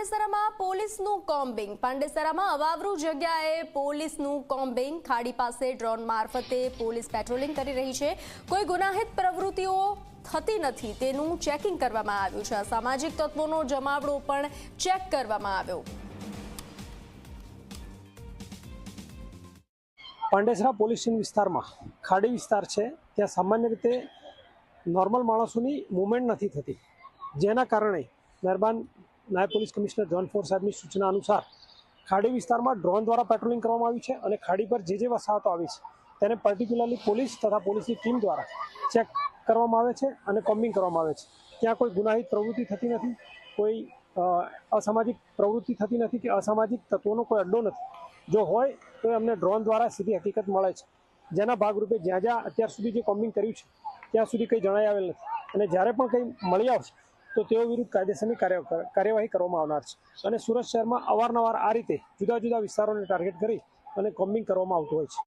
પાંડેસરામાં પોલીસનું કોમ્બિંગ. પાંડેસરામાં અવાવરૂ જગ્યાએ પોલીસનું કોમ્બિંગ. ખાડી પાસે ડ્રોન મારફતે પોલીસ પેટ્રોલિંગ કરી રહી છે. કોઈ ગુનાહિત પ્રવૃત્તિઓ થતી નથી તેનું ચેકિંગ કરવામાં આવ્યું છે. અસામાજિક તત્વોનો જમાવડો પણ ચેક કરવામાં આવ્યો. પાંડેસરા પોલીસ સ્ટેશન વિસ્તારમાં ખાડી વિસ્તાર છે, ત્યાં સામાન્ય રીતે નોર્મલ માણસોની મૂવમેન્ટ નથી થતી, જેના કારણે મહેરબાન નાયબ પોલીસ કમિશનર ઝોન 4 સાહેબની સૂચના અનુસાર ખાડી વિસ્તારમાં ડ્રોન દ્વારા પેટ્રોલિંગ કરવામાં આવ્યું છે અને ખાડી પર જે વસાહતો આવી છે તેને પર્ટિક્યુલરલી પોલીસ તથા પોલીસની ટીમ દ્વારા ચેક કરવામાં આવે છે અને કોમ્બિંગ કરવામાં આવે છે. ત્યાં કોઈ ગુનાહિત પ્રવૃત્તિ થતી નથી, કોઈ અસામાજિક પ્રવૃત્તિ થતી નથી કે અસામાજિક તત્વોનો કોઈ અડ્ડો નથી. જો હોય તો અમને ડ્રોન દ્વારા સીધી હકીકત મળે છે, જેના ભાગરૂપે જ્યાં જ્યાં અત્યાર સુધી જે કોમ્બિંગ કર્યું છે ત્યાં સુધી કંઈ જણાઈ આવેલ નથી અને જ્યારે પણ કંઈ મળી આવશે તો તેઓ વિરુદ્ધ કાયદેસરની કાર્યવાહી કરવામાં આવનાર છે. અને સુરત શહેરમાં અવારનવાર આ રીતે જુદા જુદા વિસ્તારોને ટાર્ગેટ કરી અને કોમ્બિંગ કરવામાં આવતું હોય છે.